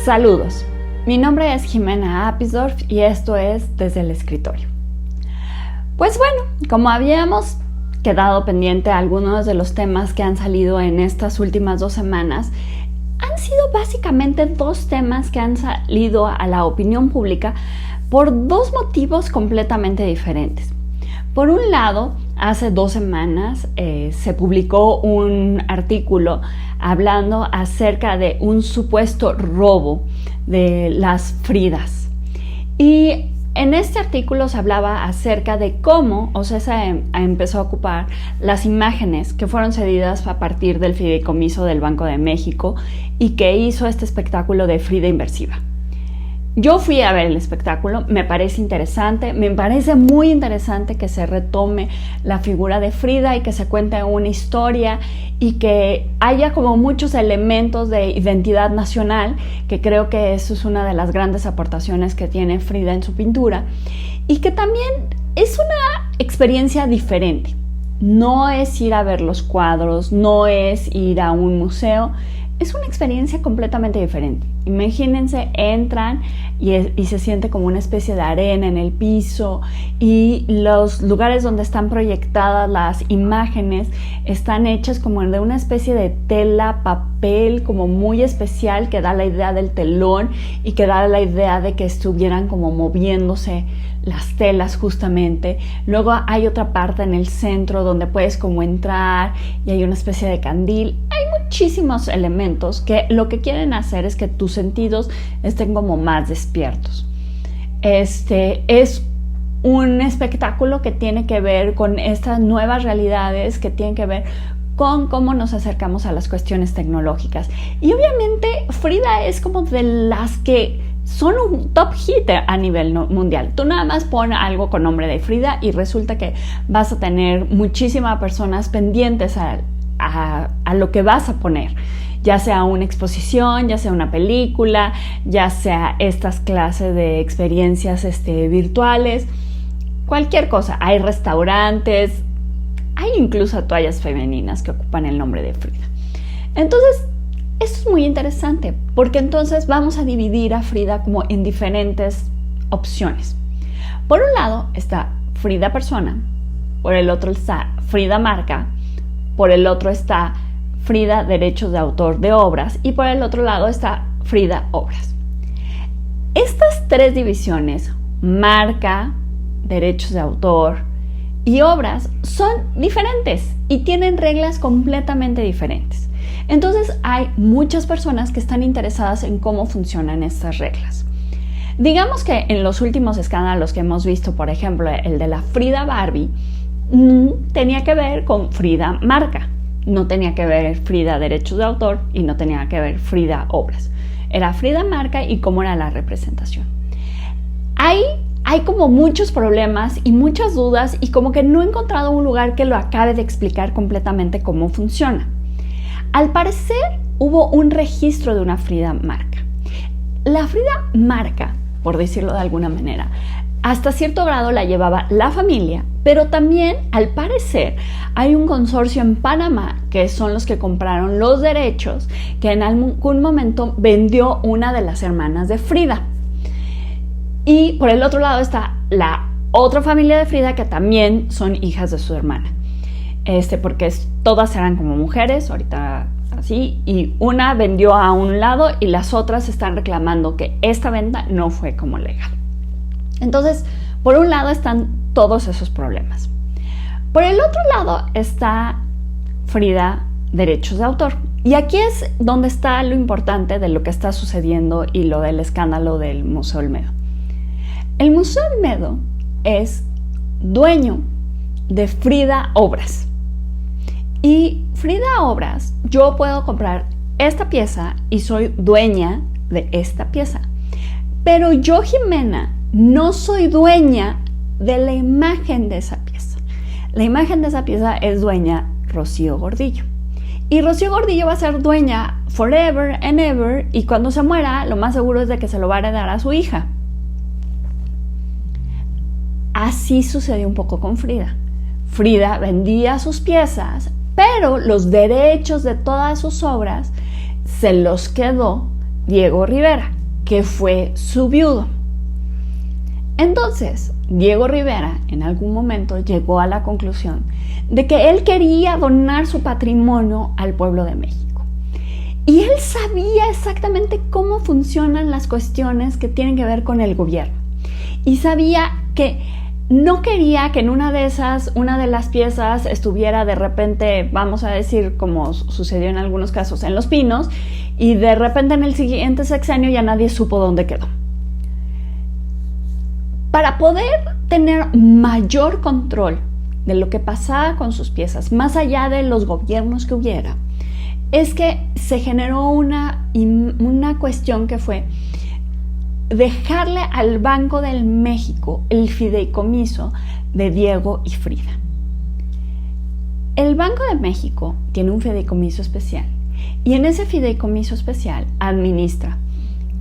Saludos, mi nombre es Jimena Appisdorf y esto es Desde el Escritorio. Pues bueno, como habíamos quedado pendiente algunos de los temas que han salido en estas últimas 2 semanas, han sido básicamente 2 temas que han salido a la opinión pública por 2 motivos completamente diferentes. Por un lado, hace 2 semanas se publicó un artículo hablando acerca de un supuesto robo de las Fridas. Y en este artículo se hablaba acerca de cómo OCESA empezó a ocupar las imágenes que fueron cedidas a partir del fideicomiso del Banco de México y que hizo este espectáculo de Frida Inversiva. Yo fui a ver el espectáculo, me parece interesante, me parece muy interesante que se retome la figura de Frida y que se cuente una historia y que haya como muchos elementos de identidad nacional, que creo que eso es una de las grandes aportaciones que tiene Frida en su pintura, y que también es una experiencia diferente. No es ir a ver los cuadros, no es ir a un museo, es una experiencia completamente diferente. Imagínense, entran y se siente como una especie de arena en el piso y los lugares donde están proyectadas las imágenes están hechas como de una especie de tela, papel como muy especial que da la idea del telón y que da la idea de que estuvieran como moviéndose las telas justamente. Luego hay otra parte en el centro donde puedes como entrar y hay una especie de candil. Hay muchísimos elementos que lo que quieren hacer es que tus sentidos estén como más despiertos. Es un espectáculo que tiene que ver con estas nuevas realidades, que tienen que ver con cómo nos acercamos a las cuestiones tecnológicas. Y obviamente Frida es como de las que son un top hit a nivel mundial. Tú nada más pon algo con nombre de Frida y resulta que vas a tener muchísimas personas pendientes a lo que vas a poner, ya sea una exposición, ya sea una película, ya sea estas clases de experiencias virtuales, cualquier cosa. Hay restaurantes, hay incluso toallas femeninas que ocupan el nombre de Frida. Entonces, esto es muy interesante porque entonces vamos a dividir a Frida como en diferentes opciones. Por un lado está Frida persona, por el otro está Frida marca, por el otro está Frida derechos de autor de obras y por el otro lado está Frida obras. Estas 3 divisiones, marca, derechos de autor y obras, son diferentes y tienen reglas completamente diferentes. Entonces hay muchas personas que están interesadas en cómo funcionan estas reglas. Digamos que en los últimos escándalos que hemos visto, por ejemplo, el de la Frida Barbie, tenía que ver con Frida marca, no tenía que ver Frida derechos de autor y no tenía que ver Frida obras. Era Frida marca y cómo era la representación. Ahí hay como muchos problemas y muchas dudas y como que no he encontrado un lugar que lo acabe de explicar completamente cómo funciona. Al parecer hubo un registro de una Frida marca. La Frida marca, por decirlo de alguna manera, hasta cierto grado la llevaba la familia, pero también, al parecer, hay un consorcio en Panamá que son los que compraron los derechos que en algún momento vendió una de las hermanas de Frida. Y por el otro lado está la otra familia de Frida que también son hijas de su hermana. Porque todas eran como mujeres, ahorita así, y una vendió a un lado y las otras están reclamando que esta venta no fue como legal. Entonces, por un lado están todos esos problemas. Por el otro lado está Frida derechos de autor. Y aquí es donde está lo importante de lo que está sucediendo y lo del escándalo del Museo Olmedo. El Museo Olmedo es dueño de Frida Obras. Y Frida Obras, yo puedo comprar esta pieza y soy dueña de esta pieza. Pero yo, Jimena, no soy dueña de la imagen de esa pieza. La imagen de esa pieza es dueña Rocío Gordillo. Y Rocío Gordillo va a ser dueña forever and ever y cuando se muera, lo más seguro es de que se lo va a heredar a su hija. Así sucedió un poco con Frida. Frida vendía sus piezas, pero los derechos de todas sus obras se los quedó Diego Rivera, que fue su viudo. Entonces, Diego Rivera en algún momento llegó a la conclusión de que él quería donar su patrimonio al pueblo de México. Y él sabía exactamente cómo funcionan las cuestiones que tienen que ver con el gobierno. Y sabía que no quería que en una de las piezas estuviera de repente, vamos a decir, como sucedió en algunos casos, en Los Pinos, y de repente en el siguiente sexenio ya nadie supo dónde quedó. Para poder tener mayor control de lo que pasaba con sus piezas, más allá de los gobiernos que hubiera, es que se generó una cuestión que fue dejarle al Banco del México el fideicomiso de Diego y Frida. El Banco de México tiene un fideicomiso especial y en ese fideicomiso especial administra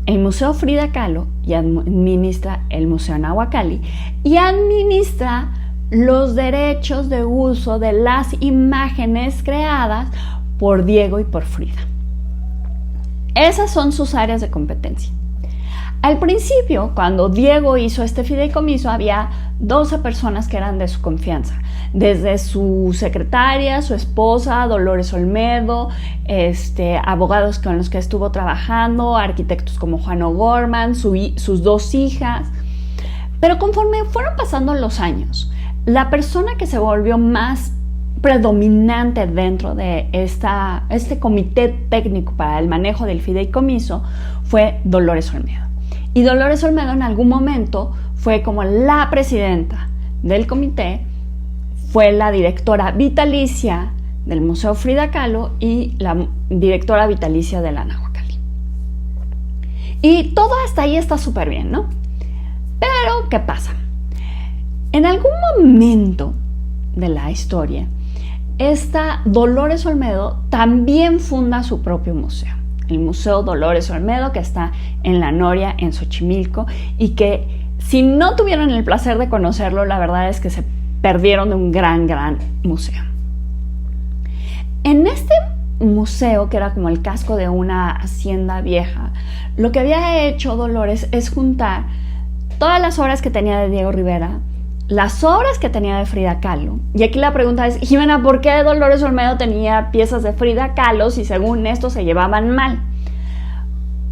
el Museo Frida Kahlo y administra el Museo Nahuacalli y administra los derechos de uso de las imágenes creadas por Diego y por Frida. Esas son sus áreas de competencia. Al principio, cuando Diego hizo este fideicomiso, había 12 personas que eran de su confianza, desde su secretaria, su esposa, Dolores Olmedo, abogados con los que estuvo trabajando, arquitectos como Juan O'Gorman, sus 2 hijas. Pero conforme fueron pasando los años, la persona que se volvió más predominante dentro de este comité técnico para el manejo del fideicomiso fue Dolores Olmedo. Y Dolores Olmedo en algún momento fue como la presidenta del comité, fue la directora vitalicia del Museo Frida Kahlo y la directora vitalicia de la Nahuacalli. Y todo hasta ahí está súper bien, ¿no? Pero, ¿qué pasa? En algún momento de la historia, esta Dolores Olmedo también funda su propio museo. El Museo Dolores Olmedo, que está en La Noria, en Xochimilco, y que si no tuvieron el placer de conocerlo, la verdad es que se perdieron de un gran museo. En este museo, que era como el casco de una hacienda vieja, lo que había hecho Dolores es juntar todas las obras que tenía de Diego Rivera, las obras que tenía de Frida Kahlo. Y aquí la pregunta es, Jimena, ¿por qué Dolores Olmedo tenía piezas de Frida Kahlo si según esto se llevaban mal?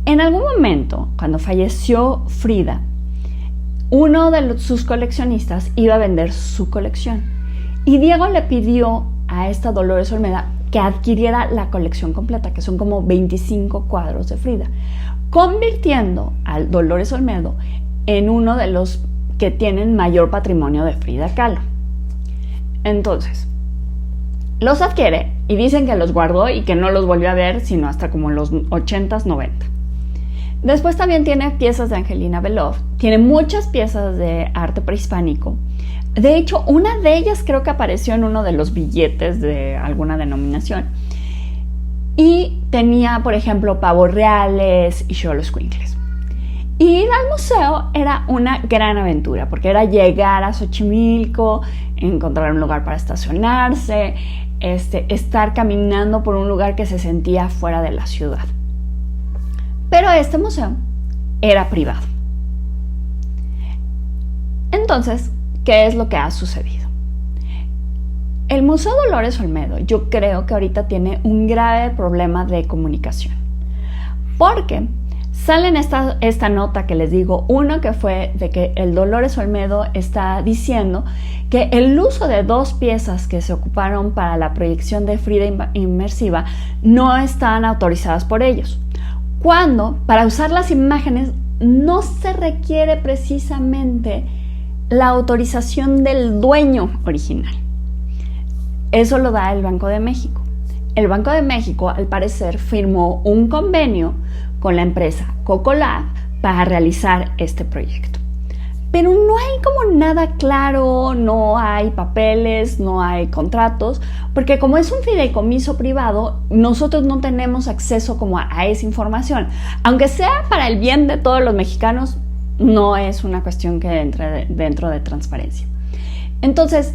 En algún momento, cuando falleció Frida, uno de sus coleccionistas iba a vender su colección. Y Diego le pidió a esta Dolores Olmedo que adquiriera la colección completa, que son como 25 cuadros de Frida, convirtiendo a Dolores Olmedo en uno de los que tienen mayor patrimonio de Frida Kahlo. Entonces, los adquiere y dicen que los guardó y que no los volvió a ver sino hasta como los 80s, 90. Después también tiene piezas de Angelina Beloff, tiene muchas piezas de arte prehispánico. De hecho, una de ellas creo que apareció en uno de los billetes de alguna denominación. Y tenía, por ejemplo, pavos reales y xoloscuincles. Ir al museo era una gran aventura, porque era llegar a Xochimilco, encontrar un lugar para estacionarse, estar caminando por un lugar que se sentía fuera de la ciudad. Pero este museo era privado. Entonces, ¿qué es lo que ha sucedido? El Museo Dolores Olmedo, yo creo que ahorita tiene un grave problema de comunicación, porque salen esta nota que les digo, uno que fue de que el Dolores Olmedo está diciendo que el uso de 2 piezas que se ocuparon para la proyección de Frida inmersiva no están autorizadas por ellos, cuando para usar las imágenes no se requiere precisamente la autorización del dueño original. Eso lo da el Banco de México. El Banco de México, al parecer, firmó un convenio con la empresa Cocolab para realizar este proyecto. Pero no hay como nada claro, no hay papeles, no hay contratos, porque como es un fideicomiso privado, nosotros no tenemos acceso como a esa información. Aunque sea para el bien de todos los mexicanos, no es una cuestión que entre dentro de transparencia. Entonces,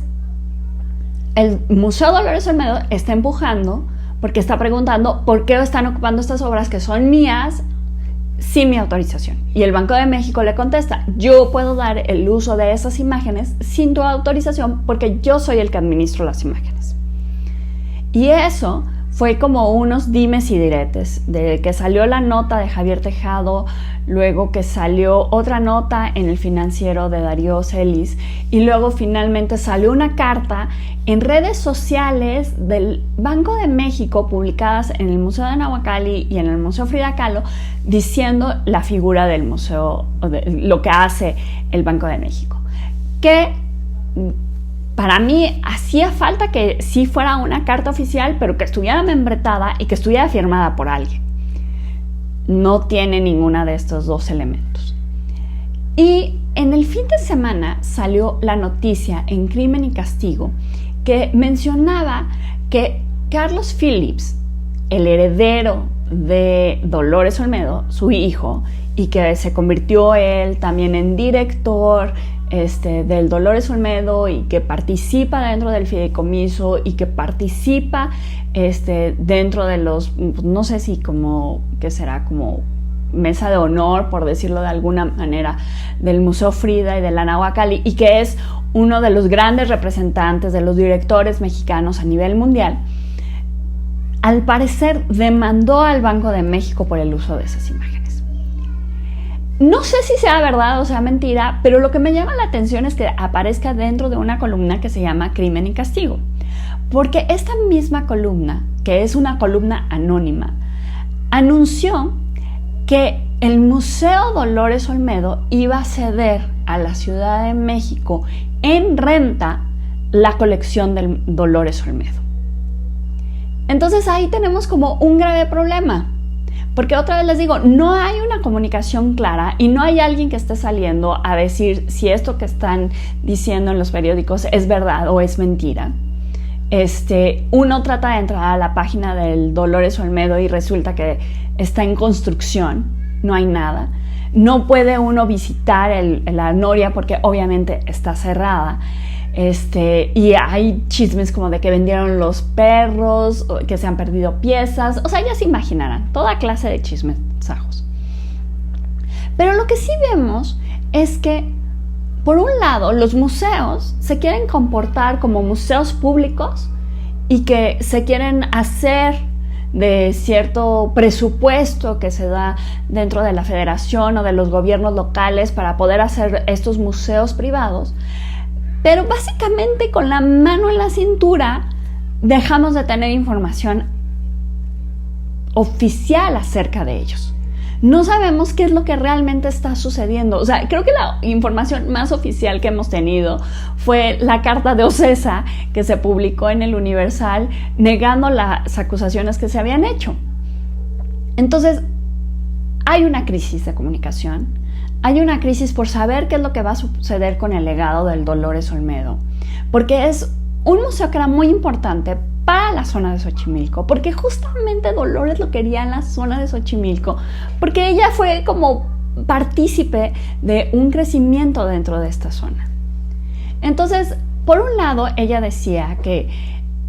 el Museo Dolores Olmedo está empujando porque está preguntando por qué están ocupando estas obras que son mías sin mi autorización. Y el Banco de México le contesta, yo puedo dar el uso de esas imágenes sin tu autorización porque yo soy el que administro las imágenes. Y eso fue como unos dimes y diretes, de que salió la nota de Javier Tejado, luego que salió otra nota en El Financiero de Darío Celis, y luego finalmente salió una carta en redes sociales del Banco de México publicadas en el Museo de Nahuacalli y en el Museo Frida Kahlo, diciendo la figura del museo, lo que hace el Banco de México. Que para mí hacía falta que sí fuera una carta oficial, pero que estuviera membretada y que estuviera firmada por alguien. No tiene ninguna de estos dos elementos. Y en el fin de semana salió la noticia en Crimen y Castigo que mencionaba que Carlos Phillips, el heredero de Dolores Olmedo, su hijo, y que se convirtió él también en director del Dolores Olmedo y que participa dentro del fideicomiso y que participa dentro de los, no sé si como, ¿qué será? Como mesa de honor, por decirlo de alguna manera, del Museo Frida y de la Nahuacalli, y que es uno de los grandes representantes de los directores mexicanos a nivel mundial, al parecer demandó al Banco de México por el uso de esas imágenes. No sé si sea verdad o sea mentira, pero lo que me llama la atención es que aparezca dentro de una columna que se llama Crimen y Castigo. Porque esta misma columna, que es una columna anónima, anunció que el Museo Dolores Olmedo iba a ceder a la Ciudad de México en renta la colección del Dolores Olmedo. Entonces ahí tenemos como un grave problema. Porque otra vez les digo, no hay una comunicación clara y no hay alguien que esté saliendo a decir si esto que están diciendo en los periódicos es verdad o es mentira. Uno trata de entrar a la página del Dolores Olmedo y resulta que está en construcción, no hay nada. No puede uno visitar la Noria porque obviamente está cerrada. Y hay chismes como de que vendieron los perros, que se han perdido piezas, o sea, ya se imaginarán, toda clase de chismes sajos. Pero lo que sí vemos es que, por un lado, los museos se quieren comportar como museos públicos y que se quieren hacer de cierto presupuesto que se da dentro de la federación o de los gobiernos locales para poder hacer estos museos privados. Pero básicamente con la mano en la cintura dejamos de tener información oficial acerca de ellos. No sabemos qué es lo que realmente está sucediendo. O sea, creo que la información más oficial que hemos tenido fue la carta de Ocesa que se publicó en el Universal negando las acusaciones que se habían hecho. Entonces, hay una crisis de comunicación. Hay una crisis por saber qué es lo que va a suceder con el legado del Dolores Olmedo, porque es un museo que era muy importante para la zona de Xochimilco, porque justamente Dolores lo quería en la zona de Xochimilco, porque ella fue como partícipe de un crecimiento dentro de esta zona. Entonces, por un lado, ella decía que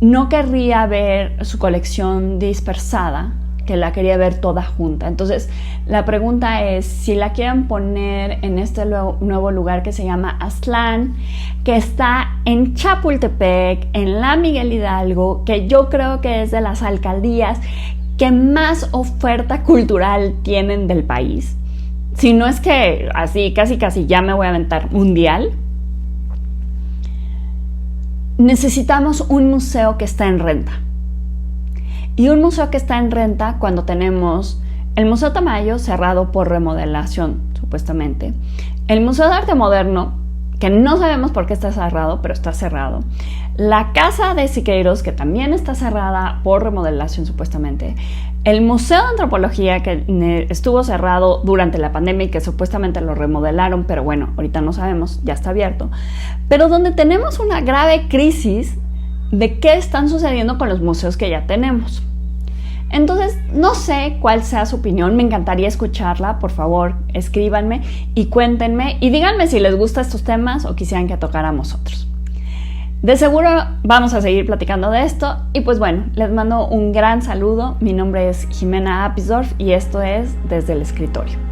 no querría ver su colección dispersada, que la quería ver toda junta. Entonces, la pregunta es si la quieren poner en este nuevo lugar que se llama Aztlán, que está en Chapultepec, en la Miguel Hidalgo, que yo creo que es de las alcaldías que más oferta cultural tienen del país. Si no es que así, casi ya me voy a aventar mundial. Necesitamos un museo que está en renta. Y un museo que está en renta cuando tenemos el Museo Tamayo cerrado por remodelación, supuestamente. El Museo de Arte Moderno, que no sabemos por qué está cerrado, pero está cerrado. La Casa de Siqueiros, que también está cerrada por remodelación, supuestamente. El Museo de Antropología, que estuvo cerrado durante la pandemia y que supuestamente lo remodelaron, pero bueno, ahorita no sabemos, ya está abierto. Pero donde tenemos una grave crisis de qué están sucediendo con los museos que ya tenemos. Entonces, no sé cuál sea su opinión, me encantaría escucharla, por favor, escríbanme y cuéntenme y díganme si les gustan estos temas o quisieran que tocáramos otros. De seguro vamos a seguir platicando de esto y pues bueno, les mando un gran saludo. Mi nombre es Jimena Apisdorf y esto es Desde el Escritorio.